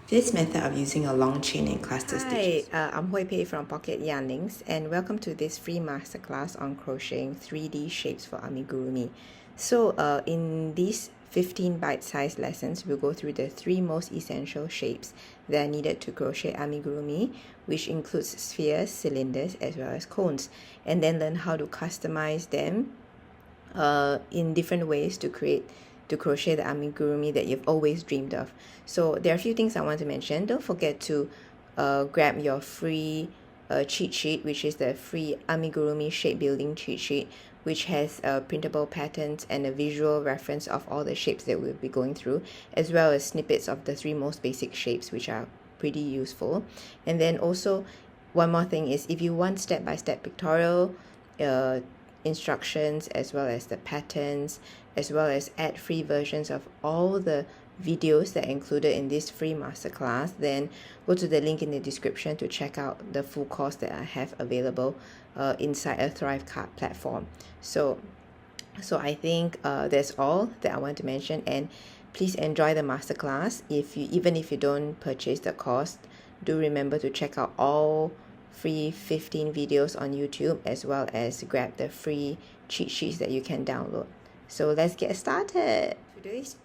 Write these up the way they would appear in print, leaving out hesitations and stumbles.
This method of using a long chain and cluster stitches. Hi, I'm Hui Pei from Pocket Yarnings, and welcome to this free masterclass on crocheting 3D shapes for amigurumi. So in these 15 bite-sized lessons, we'll go through the 3 most essential shapes that are needed to crochet amigurumi, which includes spheres, cylinders, as well as cones, and then learn how to customize them in different ways to crochet the amigurumi that you've always dreamed of. So there are a few things I want to mention. Don't forget to grab your free cheat sheet, which is the free Amigurumi Shape Building cheat sheet, which has printable patterns and a visual reference of all the shapes that we'll be going through, as well as snippets of the 3 most basic shapes, which are pretty useful. And then also, one more thing is, if you want step-by-step pictorial instructions, as well as the patterns, as well as ad-free versions of all the videos that are included in this free masterclass, then go to the link in the description to check out the full course that I have available inside a Thrive Card platform. So I think that's all that I want to mention, and please enjoy the masterclass. Even if you don't purchase the course, do remember to check out all free 15 videos on YouTube, as well as grab the free cheat sheets that you can download. So let's get started.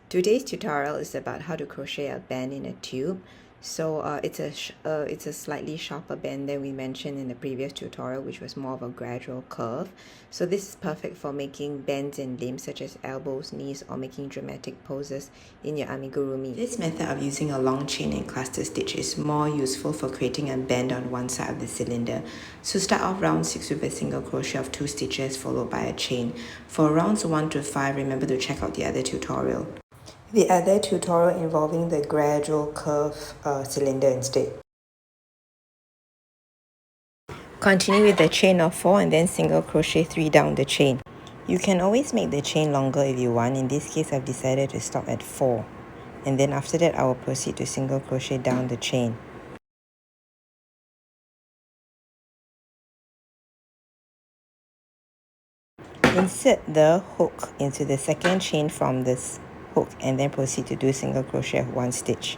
Today's tutorial is about how to crochet a band in a tube. So it's a slightly sharper band than we mentioned in the previous tutorial, which was more of a gradual curve. So this is perfect for making bends in limbs such as elbows, knees, or making dramatic poses in your amigurumi. This method of using a long chain and cluster stitch is more useful for creating a bend on one side of the cylinder. So start off round 6 with a single crochet of 2 stitches followed by a chain. For rounds 1 to 5, remember to check out the other tutorial. The other tutorial involving the gradual curve cylinder instead. Continue with the chain of 4 and then single crochet 3 down the chain. You can always make the chain longer if you want. In this case, I've decided to stop at 4. And then after that, I will proceed to single crochet down the chain. Insert the hook into the second chain from this hook and then proceed to do single crochet of 1 stitch.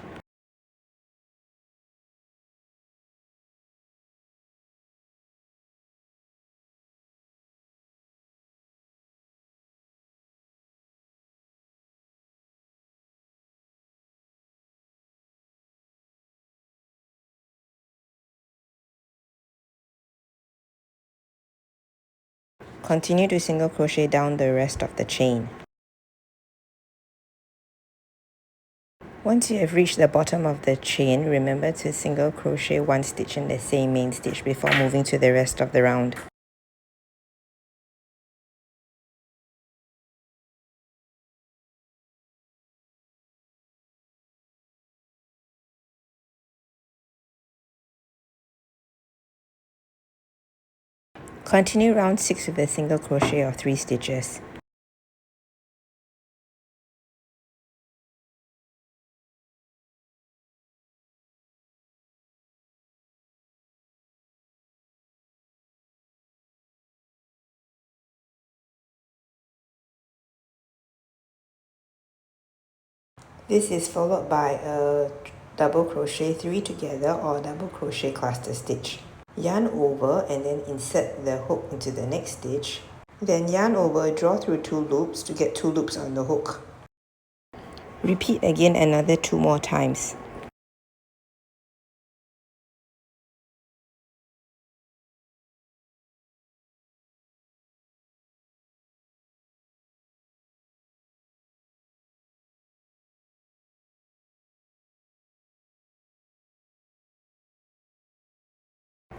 Continue to single crochet down the rest of the chain. Once you have reached the bottom of the chain, remember to single crochet 1 stitch in the same main stitch before moving to the rest of the round. Continue round 6 with a single crochet of 3 stitches. This is followed by a double crochet 3 together or double crochet cluster stitch. Yarn over and then insert the hook into the next stitch. Then yarn over, draw through 2 loops to get 2 loops on the hook. Repeat again another 2 more times.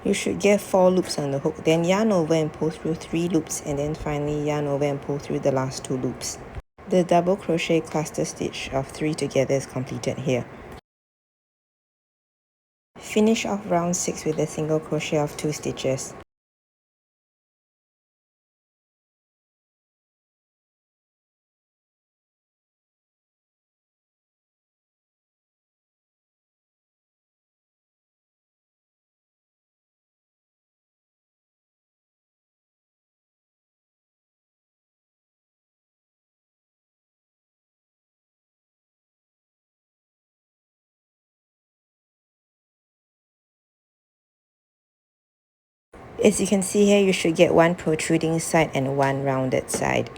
You should get 4 loops on the hook, then yarn over and pull through 3 loops, and then finally yarn over and pull through the last 2 loops. The double crochet cluster stitch of 3 together is completed here. Finish off round 6 with a single crochet of 2 stitches. As you can see here, you should get one protruding side and one rounded side.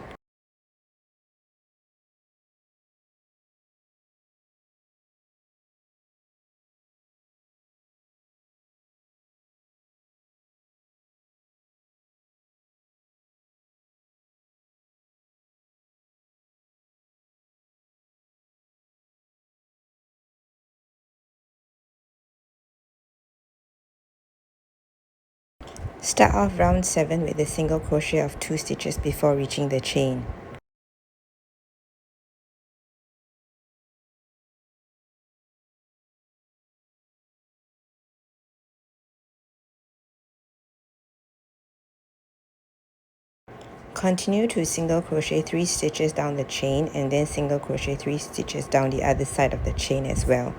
Start off round 7 with a single crochet of 2 stitches before reaching the chain. Continue to single crochet 3 stitches down the chain and then single crochet 3 stitches down the other side of the chain as well.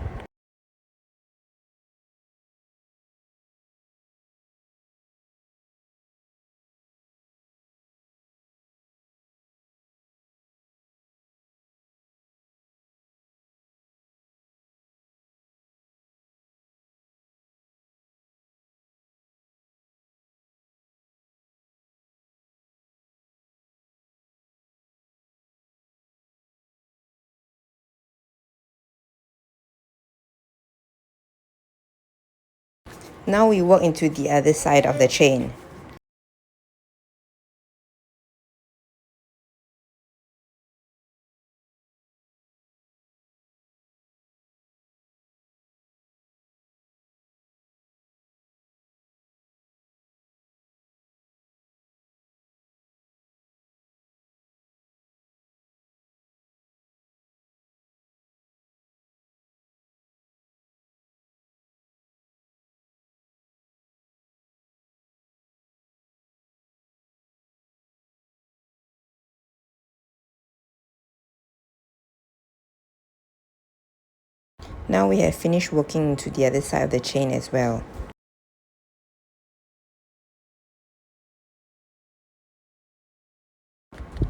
Now we work into the other side of the chain. Now we have finished working into the other side of the chain as well.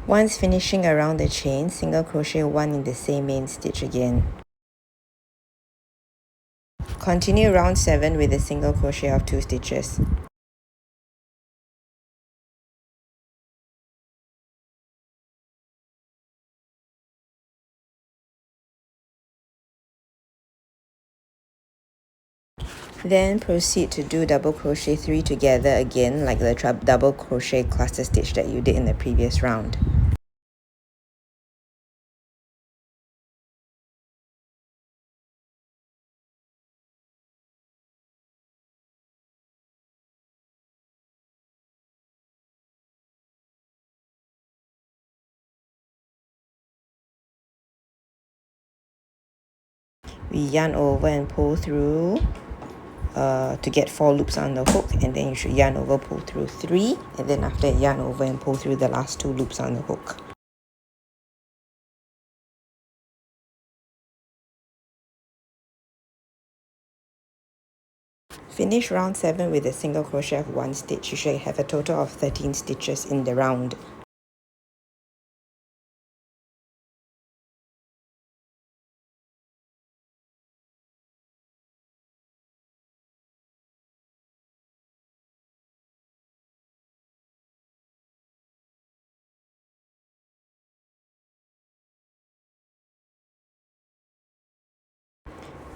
Once finishing around the chain, single crochet 1 in the same main stitch again. Continue round 7 with a single crochet of 2 stitches. Then proceed to do double crochet 3 together again, like the double crochet cluster stitch that you did in the previous round. We yarn over and pull through to get 4 loops on the hook, and then you should yarn over, pull through 3, and then after that yarn over and pull through the last 2 loops on the hook. Finish round 7 with a single crochet of 1 stitch. You should have a total of 13 stitches in the round.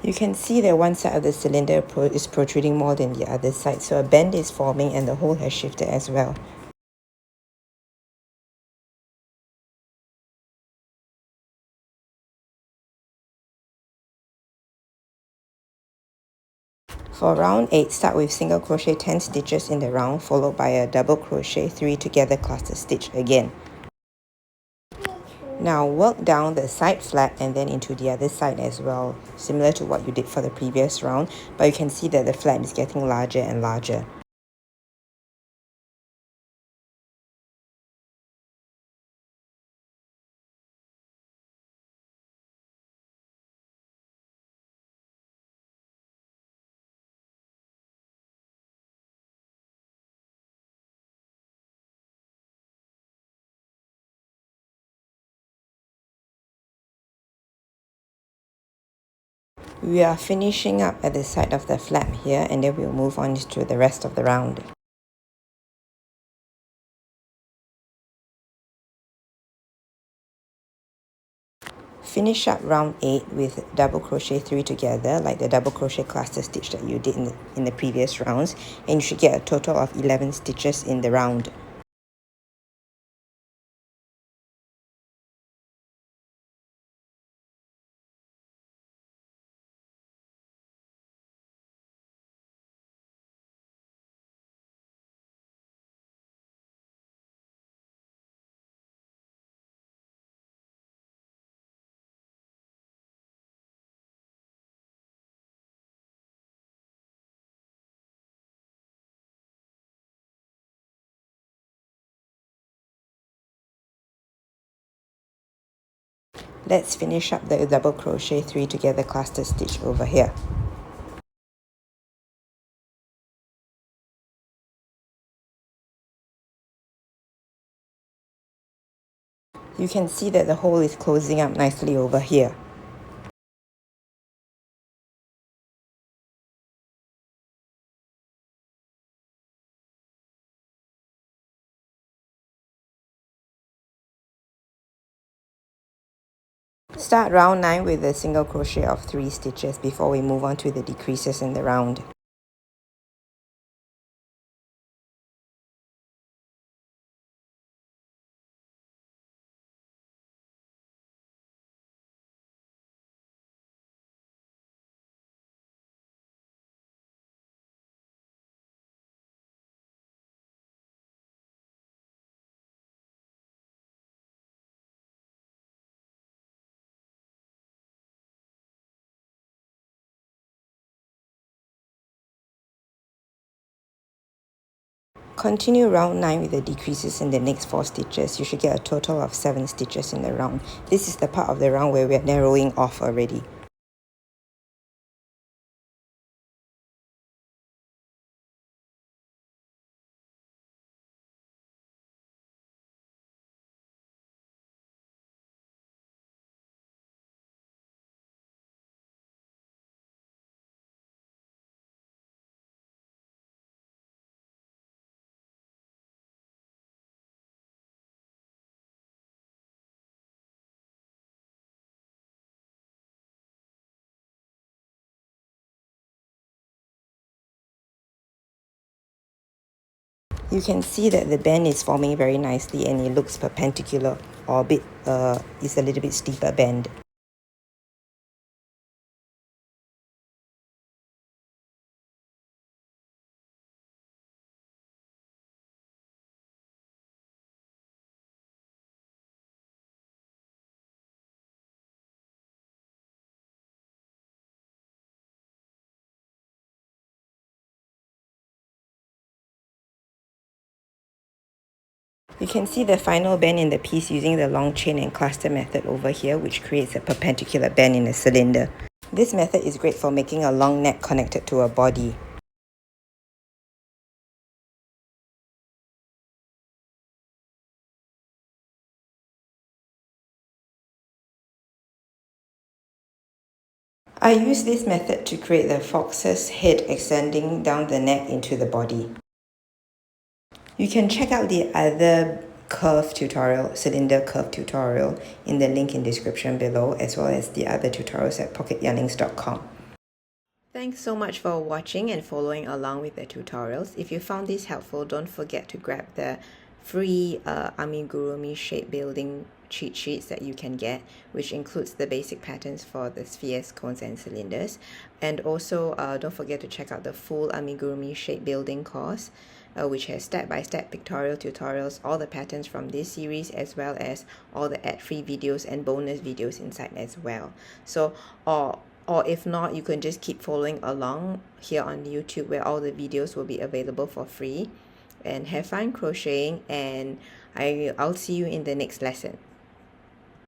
You can see that one side of the cylinder is protruding more than the other side, so a bend is forming and the hole has shifted as well. For round 8, start with single crochet 10 stitches in the round, followed by a double crochet 3 together cluster stitch again. Now work down the side flap and then into the other side as well, similar to what you did for the previous round, but you can see that the flap is getting larger and larger. We are finishing up at the side of the flap here, and then we'll move on to the rest of the round. Finish up round 8 with double crochet 3 together, like the double crochet cluster stitch that you did in the previous rounds, and you should get a total of 11 stitches in the round. Let's finish up the double crochet 3 together cluster stitch over here. You can see that the hole is closing up nicely over here. Start round 9 with a single crochet of 3 stitches before we move on to the decreases in the round. Continue round 9 with the decreases in the next 4 stitches. You should get a total of 7 stitches in the round. This is the part of the round where we are narrowing off already. You can see that the bend is forming very nicely and it looks perpendicular, or a bit, it's a little bit steeper bend. You can see the final bend in the piece using the long chain and cluster method over here, which creates a perpendicular bend in the cylinder. This method is great for making a long neck connected to a body. I use this method to create the fox's head extending down the neck into the body. You can check out the other curve tutorial, cylinder curve tutorial, in the link in description below, as well as the other tutorials at pocketyarnings.com. Thanks so much for watching and following along with the tutorials. If you found this helpful, don't forget to grab the free Amigurumi Shape Building cheat sheets that you can get, which includes the basic patterns for the spheres, cones and cylinders. And also don't forget to check out the full Amigurumi Shape Building course, which has step-by-step pictorial tutorials, all the patterns from this series, as well as all the ad-free videos and bonus videos inside as well. So or if not, you can just keep following along here on YouTube, where all the videos will be available for free. And have fun crocheting, and I'll see you in the next lesson.